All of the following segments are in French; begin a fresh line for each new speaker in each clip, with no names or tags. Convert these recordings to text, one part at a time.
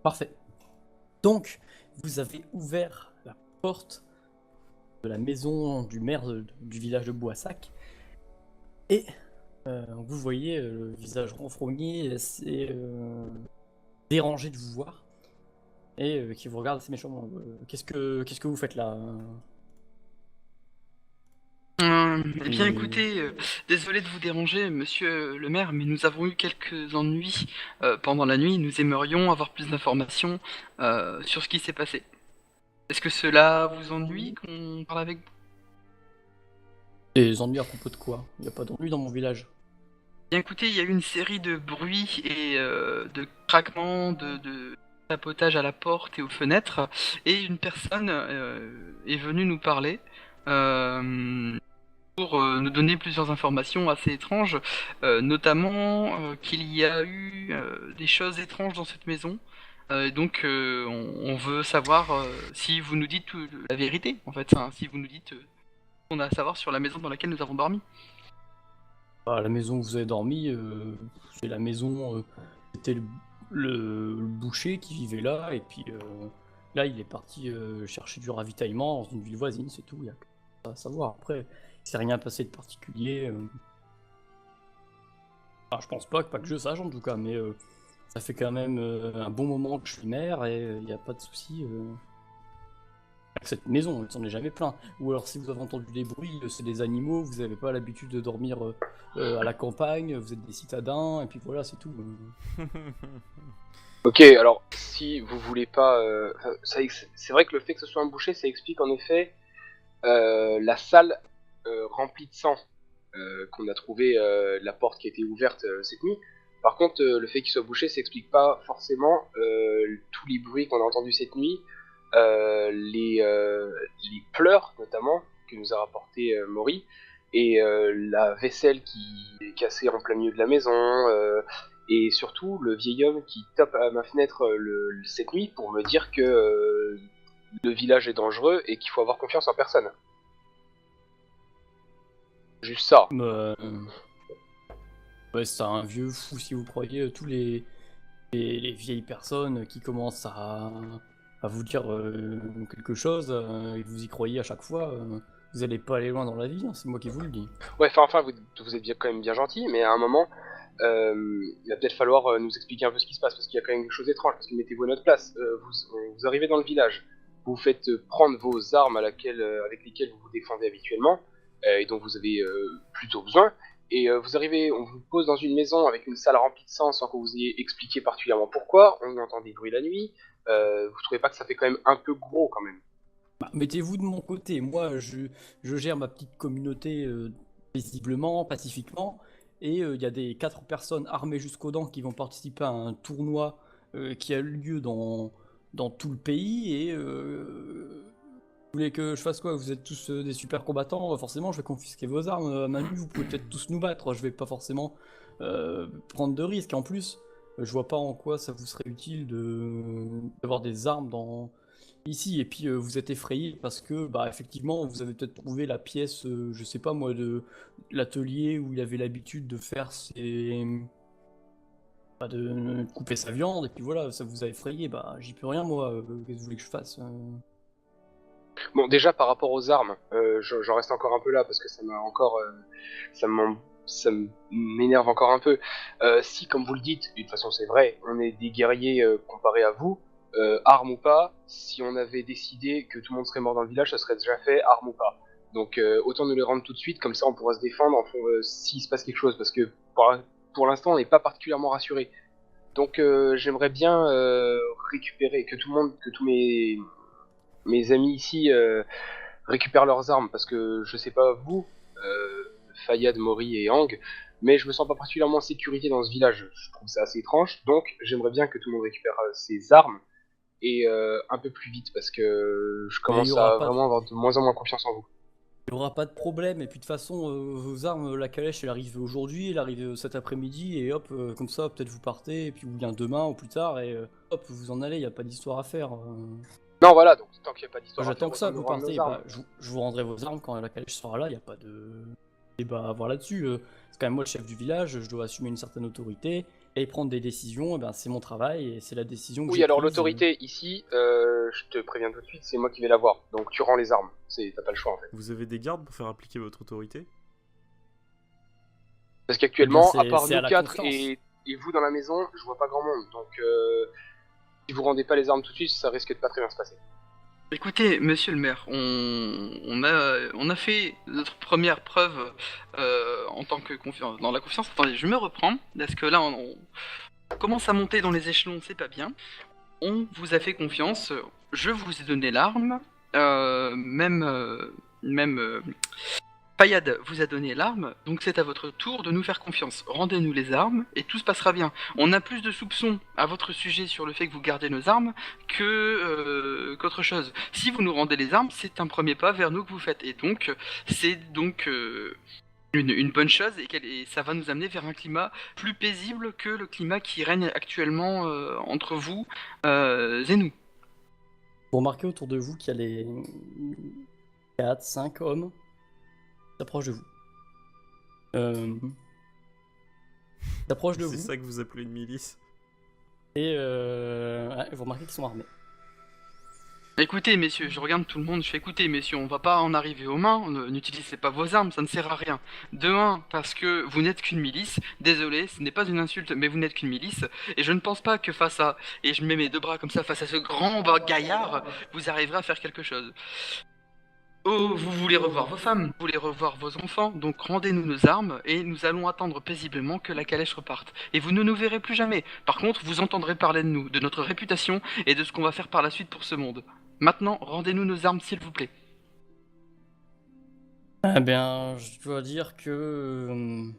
Parfait. Donc, vous avez ouvert la porte de la maison du maire du village de Boissac et vous voyez le visage renfrogné, assez dérangé de vous voir et qui vous regarde assez méchamment. Qu'est-ce que vous faites là?
Eh bien écoutez, désolé de vous déranger, monsieur le maire, mais nous avons eu quelques ennuis pendant la nuit. Nous aimerions avoir plus d'informations sur ce qui s'est passé. Est-ce que cela vous ennuie qu'on parle avec vous?
Des ennuis à propos de quoi? Il n'y a pas d'ennuis dans mon village.
Bien écoutez, il y a eu une série de bruits et de craquements, de tapotage à la porte et aux fenêtres, et une personne est venue nous parler. euh, pour nous donner plusieurs informations assez étranges, notamment qu'il y a eu des choses étranges dans cette maison. Et donc on veut savoir si vous nous dites la vérité, en fait, hein, si vous nous dites ce qu'on a à savoir sur la maison dans laquelle nous avons dormi.
La maison où vous avez dormi, c'est la maison, c'était le boucher qui vivait là, et puis là il est parti chercher du ravitaillement dans une ville voisine, c'est tout, il y a que ça à savoir. Après, il s'est rien passé de particulier. Enfin, je pense pas que je sache en tout cas, mais ça fait quand même un bon moment que je suis maire et il n'y a pas de souci. Cette maison, il s'en est jamais plaint. Ou alors si vous avez entendu des bruits, c'est des animaux, vous n'avez pas l'habitude de dormir à la campagne, vous êtes des citadins, et puis voilà, c'est tout.
Ok, alors si vous voulez pas, c'est vrai que le fait que ce soit un boucher, ça explique en effet la salle remplie de sang qu'on a trouvé, la porte qui a été ouverte cette nuit. Par contre, le fait qu'il soit bouché, ça explique pas forcément tous les bruits qu'on a entendus cette nuit, les pleurs notamment que nous a rapporté Maury, et la vaisselle qui est cassée en plein milieu de la maison, et surtout le vieil homme qui tape à ma fenêtre cette nuit pour me dire que le village est dangereux et qu'il faut avoir confiance en personne. Juste ça.
Euh, ouais, c'est un vieux fou si vous croyez tous les vieilles personnes qui commencent à vous dire quelque chose et vous y croyez à chaque fois. Vous allez pas aller loin dans la vie, hein, c'est moi qui vous le dis.
Ouais, enfin, vous êtes bien, quand même bien gentil, mais à un moment, il va peut-être falloir nous expliquer un peu ce qui se passe, parce qu'il y a quand même quelque chose d'étrange, parce que mettez-vous à notre place. Vous arrivez dans le village, vous vous faites prendre vos armes avec lesquelles vous vous défendez habituellement, et dont vous avez plutôt besoin, et vous arrivez, on vous pose dans une maison avec une salle remplie de sang sans que vous ayez expliqué particulièrement pourquoi, on entend des bruits la nuit, vous trouvez pas que ça fait quand même un peu gros quand même?
Bah, mettez-vous de mon côté. Moi, je gère ma petite communauté paisiblement, pacifiquement. Et il y a des 4 personnes armées jusqu'aux dents qui vont participer à un tournoi qui a lieu dans tout le pays. Et vous voulez que je fasse quoi? Vous êtes tous des super combattants. Forcément, je vais confisquer vos armes à main nue. Vous pouvez peut-être tous nous battre. Je vais pas forcément prendre de risques. En plus, je vois pas en quoi ça vous serait utile d'avoir des armes ici. Et puis vous êtes effrayé parce que bah effectivement vous avez peut-être trouvé la pièce, je sais pas moi, de l'atelier où il avait l'habitude de faire de couper sa viande, et puis voilà, ça vous a effrayé. Bah j'y peux rien moi. Qu'est-ce que vous voulez que je fasse?
Bon, déjà par rapport aux armes, j'en reste encore un peu là parce que ça m'a encore, ça m'énerve encore un peu. Si, comme vous le dites, et de toute façon c'est vrai, on est des guerriers comparés à vous, armes ou pas, si on avait décidé que tout le monde serait mort dans le village, ça serait déjà fait, armes ou pas. Donc autant nous les rendre tout de suite, comme ça on pourra se défendre s'il se passe quelque chose, parce que pour l'instant on n'est pas particulièrement rassuré. Donc j'aimerais bien récupérer, que tous mes amis ici récupèrent leurs armes, parce que je sais pas vous, Fayad, Mori et Hang, mais je me sens pas particulièrement en sécurité dans ce village. Je trouve ça assez étrange, donc j'aimerais bien que tout le monde récupère ses armes et un peu plus vite, parce que je
Mais
commence à vraiment avoir de moins en moins confiance en vous.
il y aura pas de problème. Et puis de toute façon vos armes, la calèche elle arrive aujourd'hui, elle arrive cet après-midi, et hop, comme ça peut-être vous partez, et puis ou bien demain ou plus tard, et hop vous en allez, il y a pas d'histoire à faire.
Non, voilà, donc tant qu'il n'y a pas d'histoire à
J'attends
faire,
que
autant
ça que
nous
vous
rendre nos
partez.
armes.
Bah, je vous rendrai vos armes quand la calèche sera là, il n'y a pas de voir là-dessus. C'est quand même moi le chef du village, je dois assumer une certaine autorité et prendre des décisions. C'est mon travail et c'est la décision que
Oui,
j'ai
alors
prise.
l'autorité ici, je te préviens tout de suite, c'est moi qui vais l'avoir. Donc tu rends les armes. T'as pas le choix en fait.
Vous avez des gardes pour faire appliquer votre autorité?
Parce
Eh bien,
qu'actuellement, à
c'est
part
c'est à
nous
la
quatre
constance.
et vous dans la maison, je vois pas grand monde. Donc si vous rendez pas les armes tout de suite, ça risque de pas très bien se passer.
Écoutez, monsieur le maire, on a fait notre première preuve en tant que confiance, dans la confiance. Attendez, je me reprends, parce que là, on commence à monter dans les échelons, c'est pas bien. On vous a fait confiance, je vous ai donné l'arme, même Payad vous a donné l'arme, donc c'est à votre tour de nous faire confiance. Rendez-nous les armes et tout se passera bien. On a plus de soupçons à votre sujet sur le fait que vous gardez nos armes qu'autre chose. Si vous nous rendez les armes, c'est un premier pas vers nous que vous faites. Et donc, c'est donc une bonne chose et ça va nous amener vers un climat plus paisible que le climat qui règne actuellement entre vous et nous.
Vous remarquez autour de vous qu'il y a les 4, 5 hommes qui s'approchent de vous. S'approchent de
C'est
vous
ça que vous appelez une milice?
et vous remarquez qu'ils sont armés.
Écoutez, messieurs, je regarde tout le monde, je fais écoutez, messieurs, on va pas en arriver aux mains, n'utilisez pas vos armes, ça ne sert à rien. De un, parce que vous n'êtes qu'une milice, désolé, ce n'est pas une insulte, mais vous n'êtes qu'une milice, et je ne pense pas que face à, et je mets mes deux bras comme ça, face à ce grand gaillard, vous arriverez à faire quelque chose. Oh, vous voulez revoir vos femmes, vous voulez revoir vos enfants, donc rendez-nous nos armes et nous allons attendre paisiblement que la calèche reparte. Et vous ne nous verrez plus jamais. Par contre, vous entendrez parler de nous, de notre réputation et de ce qu'on va faire par la suite pour ce monde. Maintenant, rendez-nous nos armes s'il vous plaît.
Eh bien, je dois dire que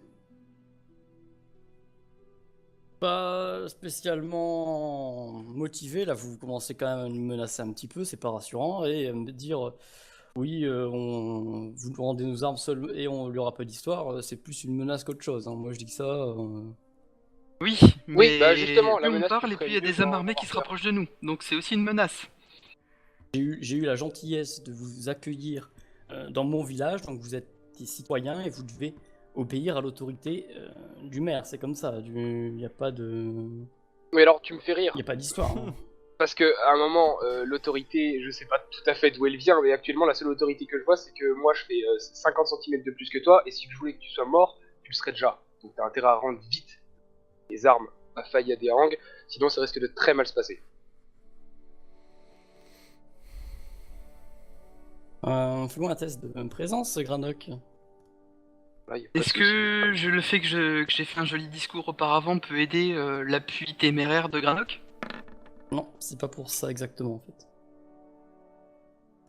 pas spécialement motivé. Là, vous commencez quand même à me menacer un petit peu, c'est pas rassurant, et à me dire oui, vous nous rendez nos armes seules et on lui aura pas d'histoire. C'est plus une menace qu'autre chose. Hein. Moi, je dis que ça.
Oui,
Oui,
mais
bah justement, la
plus on
menace, tu
parle et
ferais
plus il y a
mieux
des hommes armés qui se rapprochent de nous. Donc c'est aussi une menace.
J'ai eu la gentillesse de vous accueillir dans mon village, donc vous êtes des citoyens et vous devez obéir à l'autorité du maire. C'est comme ça. Il n'y a pas de,
Mais alors, tu me fais rire.
il y a pas d'histoire. Hein.
Parce que à un moment, l'autorité, je sais pas tout à fait d'où elle vient, mais actuellement, la seule autorité que je vois, c'est que moi, je fais 50 cm de plus que toi, et si je voulais que tu sois mort, tu le serais déjà. Donc t'as intérêt à rendre vite les armes à Faye à des Hang, sinon ça risque de très mal se passer.
Fais-moi un test de présence, Granoc.
Là, y a pas de
Est-ce
souci.
que le fait que j'ai fait un joli discours auparavant peut aider l'appui téméraire de Granoc?
Non, c'est pas pour ça exactement en fait.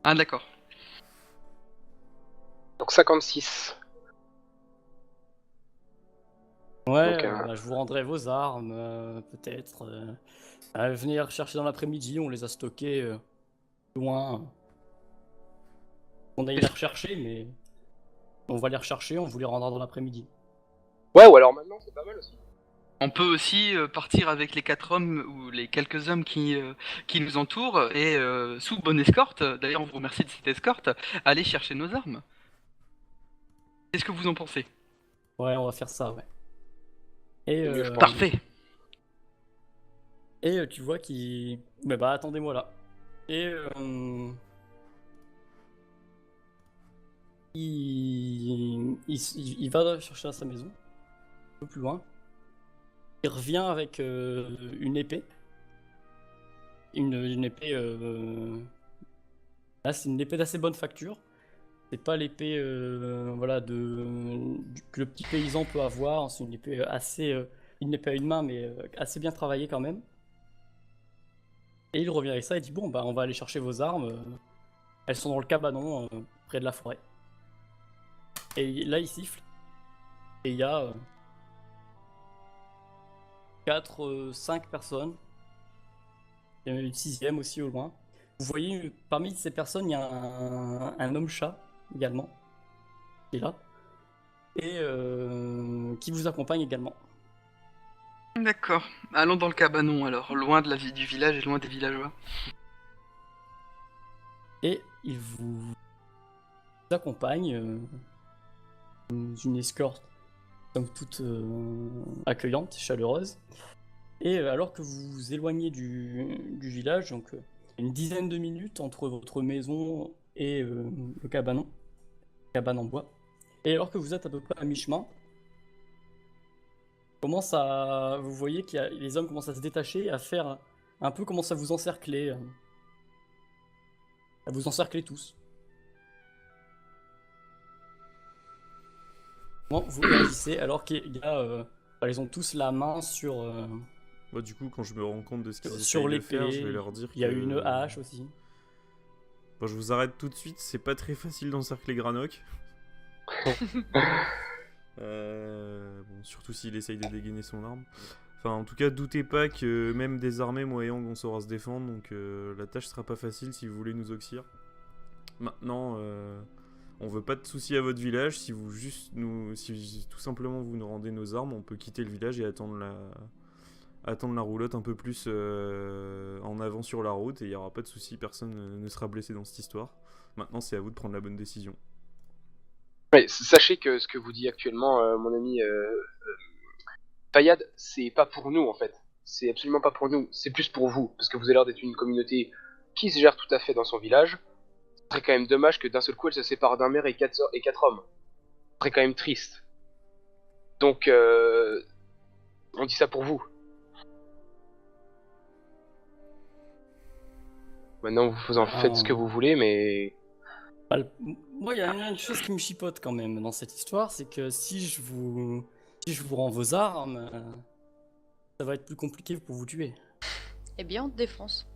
Ah d'accord.
Donc 56.
Ouais,
Donc,
je vous rendrai vos armes, peut-être. Venez les rechercher dans l'après-midi, on les a stockées loin. On aille les rechercher, mais on va les rechercher, on vous les rendra dans l'après-midi.
Ouais, ou alors maintenant, c'est pas mal aussi.
On peut aussi partir avec les 4 hommes ou les quelques hommes qui nous entourent et sous bonne escorte, d'ailleurs on vous remercie de cette escorte, aller chercher nos armes. Qu'est-ce que vous en pensez?
Ouais, on va faire ça, ouais. Et,
mieux, je pense.
Parfait.
et tu vois qu'il... Bah attendez-moi là. Et il va chercher à sa maison, un peu plus loin. Il revient avec une épée. Une épée... Là, c'est une épée d'assez bonne facture. C'est pas l'épée voilà, que le petit paysan peut avoir. C'est une épée assez... une épée à une main, mais assez bien travaillée quand même. Et il revient avec ça et dit bon, bah on va aller chercher vos armes. Elles sont dans le cabanon, près de la forêt. Et là, il siffle. Et il y a 4, 5 personnes. Il y en a une sixième aussi au loin. Vous voyez, parmi ces personnes, il y a un homme-chat également, qui est là, et qui vous accompagne également.
D'accord. Allons dans le cabanon alors, loin de la vie du village et loin des villageois.
Et il vous accompagne une escorte somme toute accueillante, chaleureuse. Et alors que vous vous éloignez du village, donc une dizaine de minutes entre votre maison et le cabanon, cabane en bois. Et alors que vous êtes à peu près à mi-chemin, vous voyez que les hommes commencent à se détacher, à faire un peu commencent à vous encercler tous. Comment vous réagissez alors qu'ils ils ont tous la main sur
Moi, du coup, quand je me rends compte de ce qu'ils
sur
essayent de faire, je
l'épée.
vais leur dire
Il y a
que...
une hache aussi.
Bon, je vous arrête tout de suite, c'est pas très facile d'encercler Granok. Bon, surtout s'il essaye de dégainer son arme. Enfin, en tout cas, doutez pas que même désarmés, moi et Yang, on saura se défendre, donc la tâche sera pas facile si vous voulez nous auxir. Maintenant, on veut pas de soucis à votre village. Si tout simplement vous nous rendez nos armes, on peut quitter le village et attendre la roulotte un peu plus en avant sur la route, et il y aura pas de soucis, personne ne sera blessé dans cette histoire. Maintenant, c'est à vous de prendre la bonne décision.
Ouais, sachez que ce que vous dit actuellement, mon ami Fayad, c'est pas pour nous en fait. C'est absolument pas pour nous. C'est plus pour vous, parce que vous avez l'air d'être une communauté qui se gère tout à fait dans son village. Ce serait quand même dommage que d'un seul coup elle se sépare d'un maire et quatre hommes. Ce serait quand même triste. Donc, on dit ça pour vous. Maintenant, vous en faites ce que vous voulez, mais...
Moi, il y a une chose qui me chipote quand même dans cette histoire, c'est que si je vous rends vos armes, ça va être plus compliqué pour vous tuer.
Eh bien, on te défonce.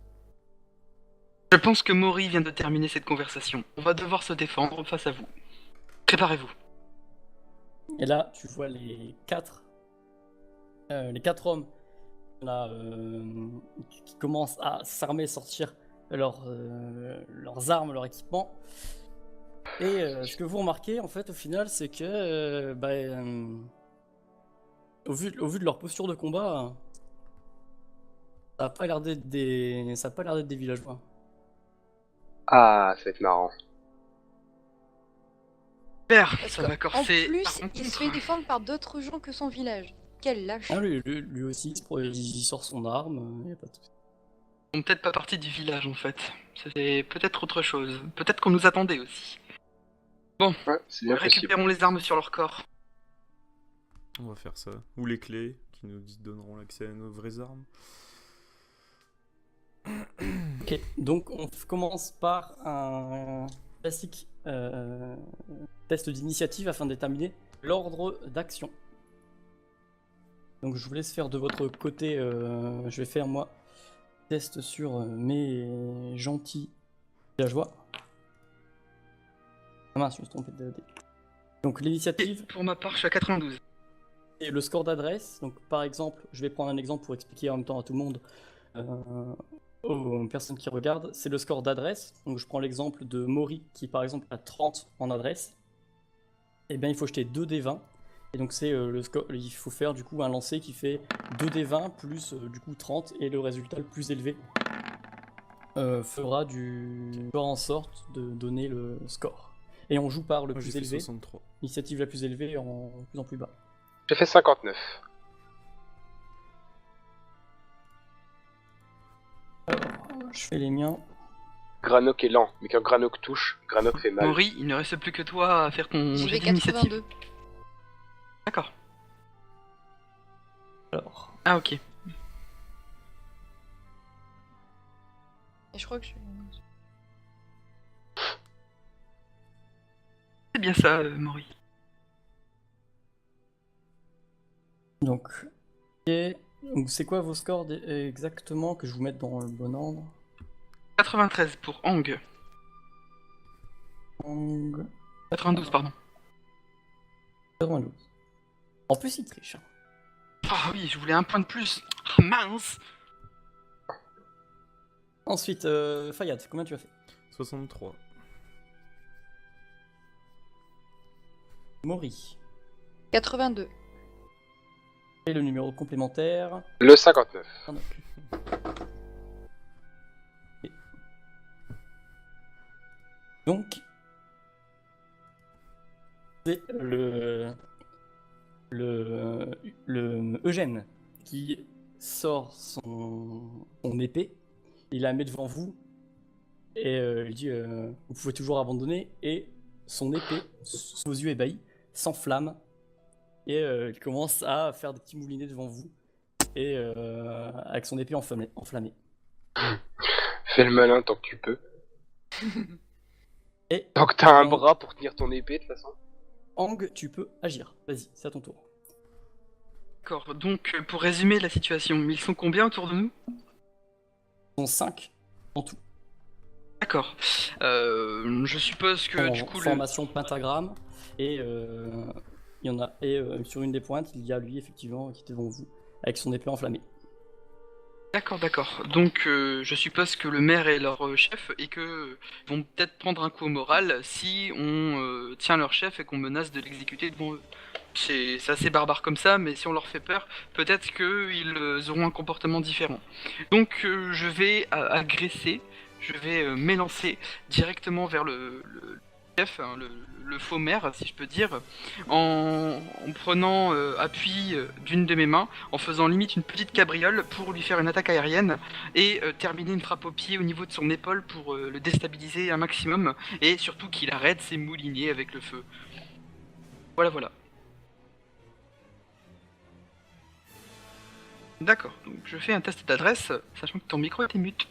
Je pense que Maury vient de terminer cette conversation. On va devoir se défendre face à vous. Préparez-vous.
Et là, tu vois les quatre hommes là, qui commencent à s'armer, sortir leurs armes, leur équipement. Et ce que vous remarquez, en fait, au final, c'est que, au vu de leur posture de combat, ça n'a pas l'air d'être des villageois.
Ah, ça va être marrant.
Père,
Parce
ça va
En
corser.
plus,
Par
il se
contre,
fait défendre par d'autres gens que son village. Quel lâche.
Ah, lui aussi, il sort son arme, y a pas de souci.
Ils sont peut-être pas partis du village en fait. C'était peut-être autre chose. Peut-être qu'on nous attendait aussi. Bon,
Ouais, c'est bien possible.
récupérons les armes sur leur corps.
On va faire ça. Ou les clés qui nous donneront l'accès à nos vraies armes.
Ok, donc on commence par un classique test d'initiative afin de déterminer l'ordre d'action. Donc je vous laisse faire de votre côté, je vais faire moi test sur mes gentils villageois. Ah mince, je me suis trompé de dé. Donc
Et
l'initiative
pour ma part, je suis à 92.
et le score d'adresse. Donc par exemple, je vais prendre un exemple pour expliquer en même temps à tout le monde, aux personnes qui regardent, c'est le score d'adresse. Donc je prends l'exemple de Maury qui par exemple a 30 en adresse. Et bien il faut jeter 2 des 20. Et donc c'est le score, il faut faire du coup un lancer qui fait 2 des 20 plus du coup 30, et le résultat le plus élevé fera en sorte de donner le score. Et on joue par le
Moi, j'ai
plus
fait
élevé,
63.
l'initiative la plus élevée en plus en plus bas.
J'ai fait 59.
Je fais les miens.
Granok est lent, mais quand Granok touche, Granok fait mal.
Maury, il ne reste plus que toi à faire ton
J'y
jet
vais
d'initiative.
82.
D'accord.
Alors,
Ah ok.
Et je crois que je suis...
C'est bien ça, Maury.
donc, ok. Donc, c'est quoi vos scores exactement, que je vous mette dans le bon ordre?
93 pour Hang. 92, pardon.
92. En plus, il triche. Hein.
Ah oui, je voulais un point de plus. Ah, mince.
Ensuite, Fayad, combien tu as fait?
63.
Maury.
82.
Et le numéro complémentaire.
Le 59.
Granok. Ok. Donc, C'est le Eugène qui sort son épée, il la met devant vous et il dit vous pouvez toujours abandonner, et son épée, sous vos yeux ébahis, s'enflamme et il commence à faire des petits moulinets devant vous et avec son épée enflammée.
Fais le malin tant que tu peux.
Et
Tant que t'as un
Ang-
bras pour tenir ton épée, de toute façon.
Ang, tu peux agir. Vas-y, c'est à ton tour.
D'accord, donc pour résumer la situation, ils sont combien autour de nous?
Ils sont 5 en tout.
D'accord. Je suppose que
En
du coup
formation pentagramme, et il y en a, et sur une des pointes il y a lui effectivement qui est devant vous avec son épée enflammée.
D'accord. Donc je suppose que le maire est leur chef et que ils vont peut-être prendre un coup au moral si on tient leur chef et qu'on menace de l'exécuter devant eux. C'est assez barbare comme ça, mais si on leur fait peur, peut-être qu'ils auront un comportement différent. Donc je vais agresser, je vais m'élancer directement vers le chef, hein, le faux maire, si je peux dire, en prenant appui d'une de mes mains, en faisant limite une petite cabriole pour lui faire une attaque aérienne et terminer une frappe au pied au niveau de son épaule pour le déstabiliser un maximum et surtout qu'il arrête ses moulinets avec le feu. Voilà. D'accord, donc je fais un test d'adresse, sachant que ton micro était mute.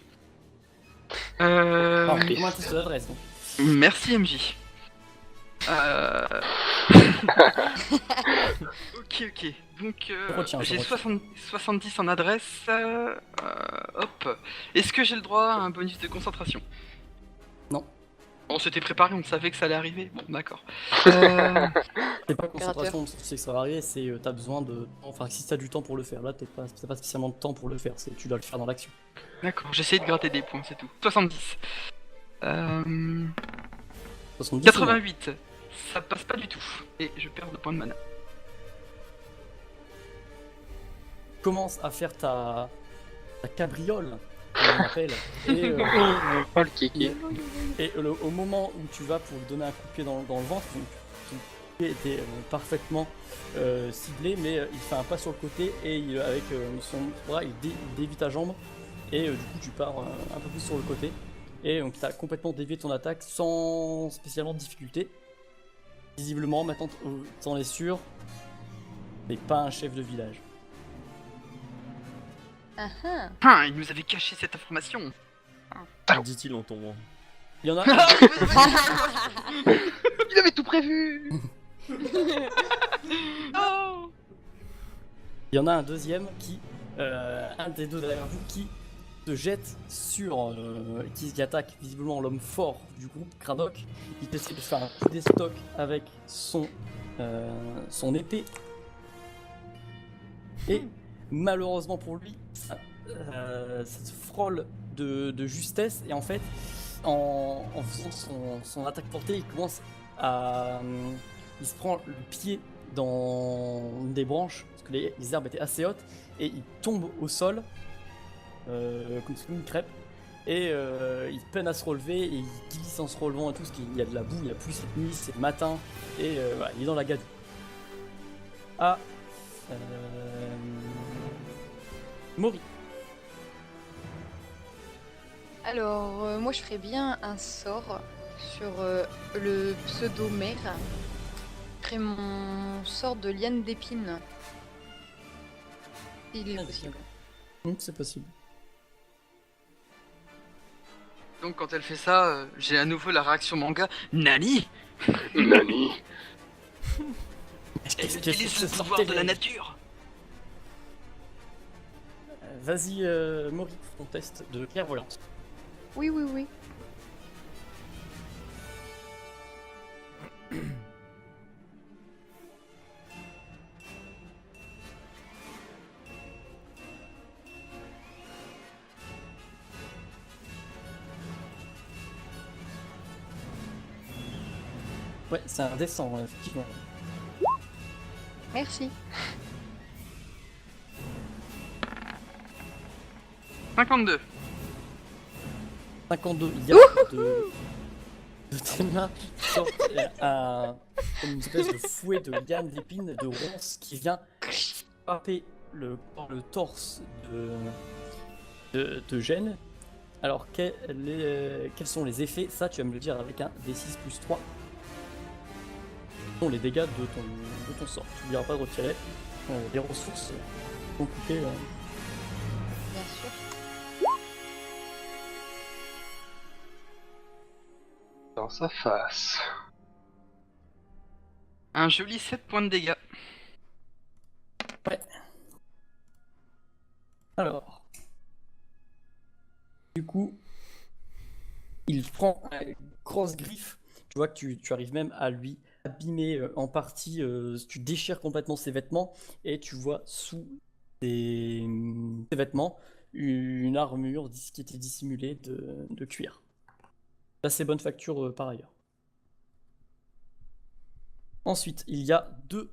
Alors, comment un test d'adresse donc.
Merci MJ. Ok. Donc
Retiens,
j'ai
je retiens.
70 en adresse. Hop. Est-ce que j'ai le droit à un bonus de concentration?
Non.
On s'était préparé, on savait que ça allait arriver. Bon, d'accord.
C'est pas concentration, tu sais que ça va arriver, c'est t'as besoin de. Enfin, si t'as du temps pour le faire, là t'as pas spécialement de temps pour le faire, tu dois le faire dans l'action.
D'accord, j'essaie de gratter des points, c'est tout. 70.
70,
88. Ça passe pas du tout. Et je perds 2 points de mana.
Commence à faire ta cabriole, comme on appelle, et,
Oh le kéké.
au moment où tu vas pour lui donner un coup de pied dans le ventre, donc, ton pied était parfaitement ciblé, mais il fait un pas sur le côté et avec son bras il dévie ta jambe, et du coup tu pars un peu plus sur le côté, et donc tu as complètement dévié ton attaque sans spécialement de difficulté. Visiblement maintenant t'en es sûr, mais pas un chef de village.
Ah, il nous avait caché cette information.
Dit-il en tombant.
Il y en a
Il avait tout prévu. Oh.
Il y en a un deuxième qui, un des deux derrière vous, qui se jette sur, qui attaque visiblement l'homme fort du groupe, Kradok. Il essaie de faire un coup d'estoc avec son épée. Et malheureusement pour lui, ça se frôle de justesse, et en fait, en faisant son attaque portée, il commence à... il se prend le pied dans une des branches, parce que les herbes étaient assez hautes, et il tombe au sol, comme une crêpe, et il peine à se relever, et il glisse en se relevant et tout, parce qu'il y a de la boue, il y a plus cette nuit, c'est le matin, et voilà, il est dans la gadoue. Ah, Mori.
Alors, moi je ferais bien un sort sur le pseudo-maire. Je ferais mon sort de liane d'épine. Il est possible.
C'est possible.
Donc quand elle fait ça, j'ai à nouveau la réaction manga. Nani?
Nani.
Elle utilise le pouvoir de la nature.
Vas-y, Mori, ton test de clairvoyance.
Oui.
Ouais, c'est un descend, effectivement.
Merci.
52.
52, il y a de tes mains sortent comme une espèce de fouet de liane, d'épines, de ronces qui vient frapper le torse de Gênes. Alors, quels sont les effets? Ça, tu vas me le dire avec un D6 plus 3. Quels sont les dégâts de ton sort? Tu n'oublieras pas de retirer les ressources sont coupées.
Bien sûr.
Dans sa face.
Un joli 7 points de dégâts.
Alors, du coup, il prend une grosse griffe. Tu vois que tu arrives même à lui abîmer en partie. Tu déchires complètement ses vêtements et tu vois sous ses vêtements une armure qui était dissimulée de cuir. Assez bonne facture par ailleurs. Ensuite, il y a deux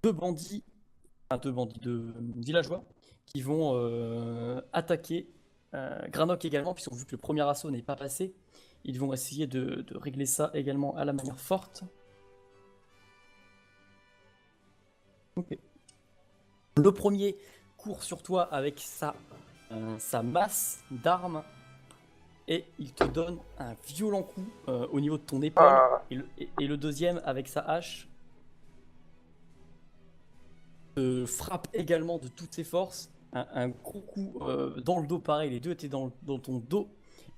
bandits, deux villageois qui vont attaquer Granok également, puisqu'on vu que le premier assaut n'est pas passé. Ils vont essayer de régler ça également à la manière forte. Ok. Le premier court sur toi avec sa masse d'armes et il te donne un violent coup au niveau de ton épaule. Et le deuxième avec sa hache te frappe également de toutes ses forces. Un gros coup dans le dos, pareil, les deux étaient dans ton dos.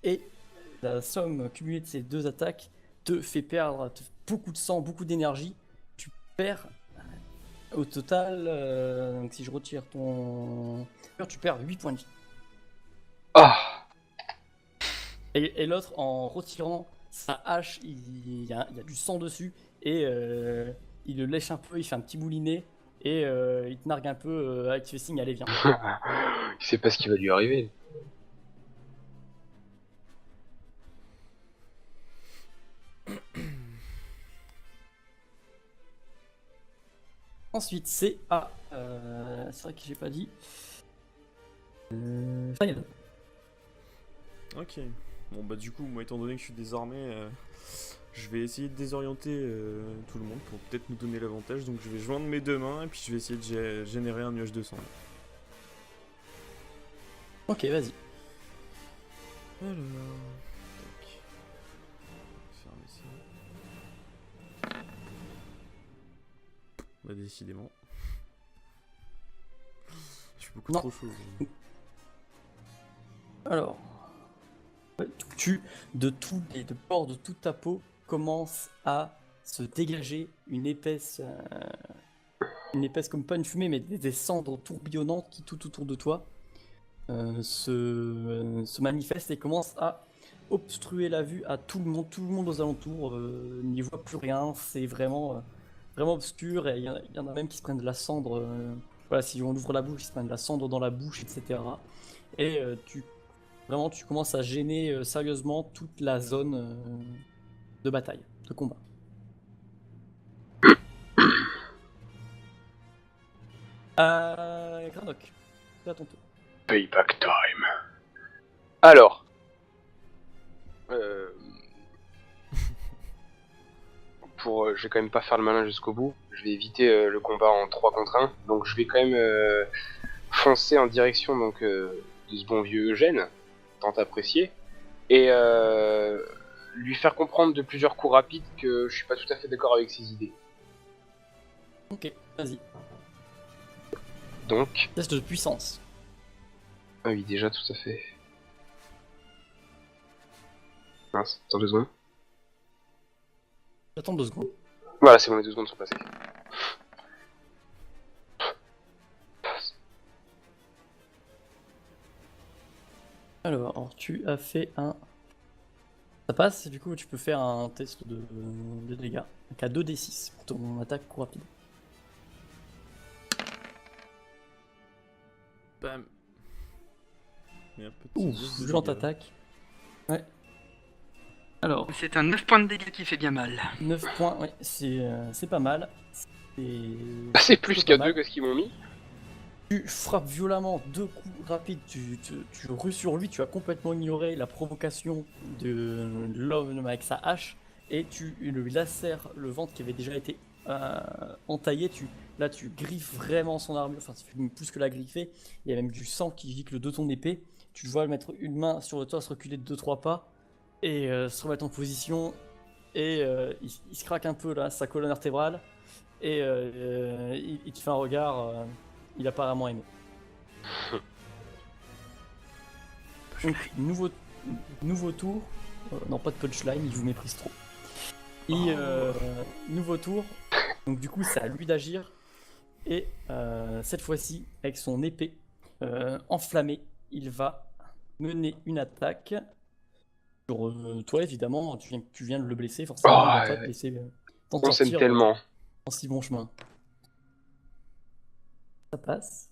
Et la somme cumulée de ces deux attaques te fait perdre beaucoup de sang, beaucoup d'énergie. Tu perds au total, donc si je retire tu perds 8 points de vie.
Ah.
Et l'autre, en retirant sa hache, il y a du sang dessus et il le lèche un peu, il fait un petit moulinet et il te nargue un peu avec ce signe, allez viens.
Il sait pas ce qui va lui arriver.
Ensuite, c'est c'est vrai que j'ai pas dit. Fayed.
Ok. Bon bah du coup, moi étant donné que je suis désarmé, je vais essayer de désorienter tout le monde pour peut-être nous donner l'avantage. Donc je vais joindre mes deux mains et puis je vais essayer de générer un nuage de sang.
Ok, vas-y.
Alors... Tac. Ferme ici. Bah décidément. Je suis beaucoup
Non.
trop chaud aujourd'hui.
Alors, de pores de toute ta peau commence à se dégager une épaisse comme pas une fumée, mais des cendres tourbillonnantes qui tout autour de toi se manifestent et commencent à obstruer la vue à tout le monde aux alentours n'y voit plus rien, c'est vraiment obscur et il y en a même qui se prennent de la cendre, voilà, si on ouvre la bouche, ils se prennent de la cendre dans la bouche, etc. Et tu commences à gêner sérieusement toute la zone de bataille, de combat. Granok, c'est à ton tour.
Payback time. Alors. Je vais quand même pas faire le malin jusqu'au bout. Je vais éviter le combat en 3 contre 1. Donc je vais quand même foncer en direction donc, de ce bon vieux Eugène, tant apprécié. Et lui faire comprendre de plusieurs coups rapides que je suis pas tout à fait d'accord avec ses idées.
Ok, vas-y.
Donc.
Test de puissance.
Ah oui, déjà, tout à fait. Mince, attends 2 secondes.
J'attends 2 secondes.
Voilà, c'est bon, les 2 secondes sont passées.
Alors, tu as fait un... Ça passe, du coup tu peux faire un test de dégâts. Donc à 2d6 pour ton attaque coup rapide.
Bam. Et un petit
Ouh,
geste de
violente
dégâts.
attaque. Ouais. Alors,
C'est un 9 points de dégâts qui fait bien mal.
9 points, ouais, c'est pas mal.
C'est plus
plutôt
qu'à
pas mal.
2 que ce qu'ils m'ont mis.
Tu frappes violemment 2 coups rapides, tu rues sur lui, tu as complètement ignoré la provocation de l'homme avec sa hache, et tu lui lacères le ventre qui avait déjà été entaillé. Là, tu griffes vraiment son armure, enfin, tu fais plus que la griffer. Il y a même du sang qui gicle de ton épée. Tu le vois mettre une main sur le toit, se reculer de 2-3 pas et se remettre en position. Et il se craque un peu là, sa colonne vertébrale. Et il te fait un regard, il a apparemment aimé. Donc, nouveau tour. Non, pas de punchline, il vous méprise trop. Nouveau tour. Donc, du coup, c'est à lui d'agir. Et cette fois-ci, avec son épée enflammée, il va mener une attaque sur toi, évidemment. Tu viens de le blesser, forcément. Il va pas te laisser t'en
On s'aime
sortir
tellement.
en si bon chemin. Ça passe.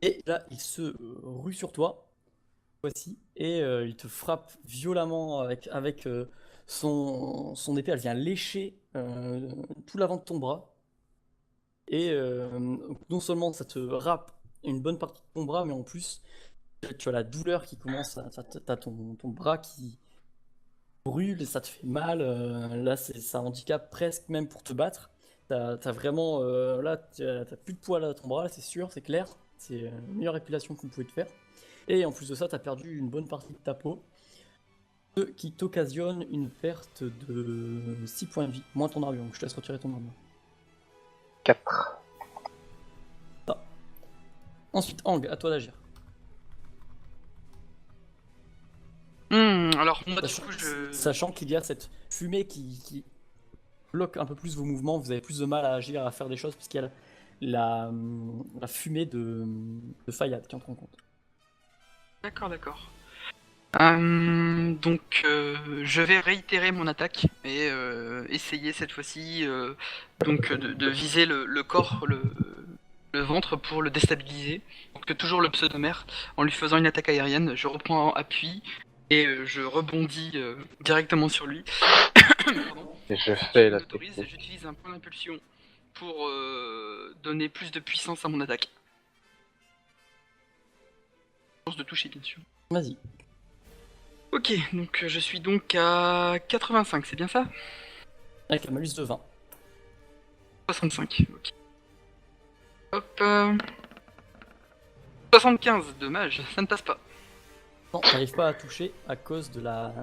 Et là, il se rue sur toi, voici, et il te frappe violemment avec son épée. Elle vient lécher tout l'avant de ton bras. Et non seulement ça te râpe une bonne partie de ton bras, mais en plus, tu as la douleur qui commence, t'as ton bras qui brûle, et ça te fait mal. Là, ça handicape presque même pour te battre. T'as vraiment, là, t'as plus de poids là, à ton bras, c'est sûr, c'est clair. C'est la meilleure épilation qu'on pouvait te faire. Et en plus de ça, t'as perdu une bonne partie de ta peau, ce qui t'occasionne une perte de 6 points de vie, moins ton armure. Donc je te laisse retirer ton armure.
4.
Ensuite, Ang, à toi d'agir.
Alors moi du
Sachant,
coup je...
sachant qu'il y a cette fumée qui bloque un peu plus vos mouvements, vous avez plus de mal à agir, à faire des choses, puisqu'il y a la fumée de Fayad qui entre en compte.
D'accord. Donc je vais réitérer mon attaque et essayer cette fois-ci donc de viser le corps, le ventre pour le déstabiliser. Donc toujours le pseudomère en lui faisant une attaque aérienne. Je reprends appui et je rebondis directement sur lui. Pardon.
Et je
Si
fais
tu
la
m'autorises,
technique.
j'utilise un point d'impulsion pour donner plus de puissance à mon attaque. Chance de toucher bien sûr.
Vas-y.
Ok, donc je suis donc à 85, c'est bien ça?
Avec la malus de 20.
65, ok. Hop. 75, dommage, ça ne passe pas.
Non, t'arrives pas à toucher à cause de la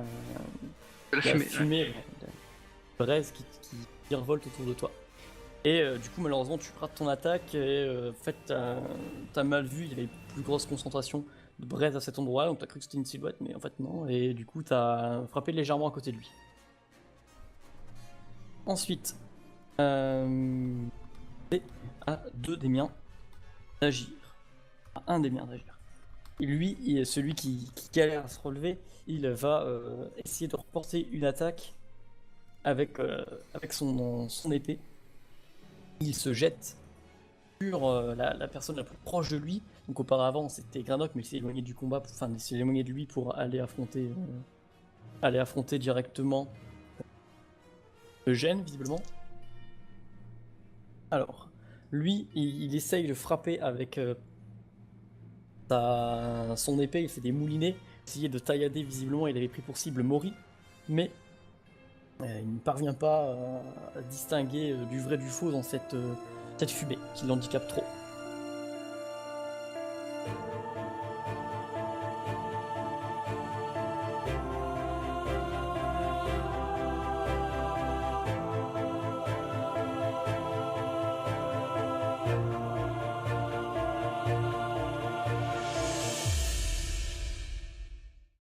La fumée.
ouais, la braise qui revolte autour de toi. Et du coup, malheureusement, tu rates ton attaque et en fait, t'as mal vu, il y avait une plus grosse concentration de braise à cet endroit, donc t'as cru que c'était une silhouette, mais en fait non, et du coup, t'as frappé légèrement à côté de lui. Ensuite, c'est à deux des miens d'agir. À un des miens d'agir. Et lui, celui qui galère à se relever, il va essayer de reporter une attaque avec son épée. Il se jette sur la personne la plus proche de lui. Donc auparavant c'était Granok, mais il s'est éloigné du combat, enfin il s'est éloigné de lui pour aller affronter directement Eugène, visiblement. Alors, lui, il essaye de frapper avec son épée, il fait des moulinets, essayer de taillader, visiblement il avait pris pour cible Mori, mais il ne parvient pas à distinguer du vrai du faux dans cette fumée qui l'handicape trop.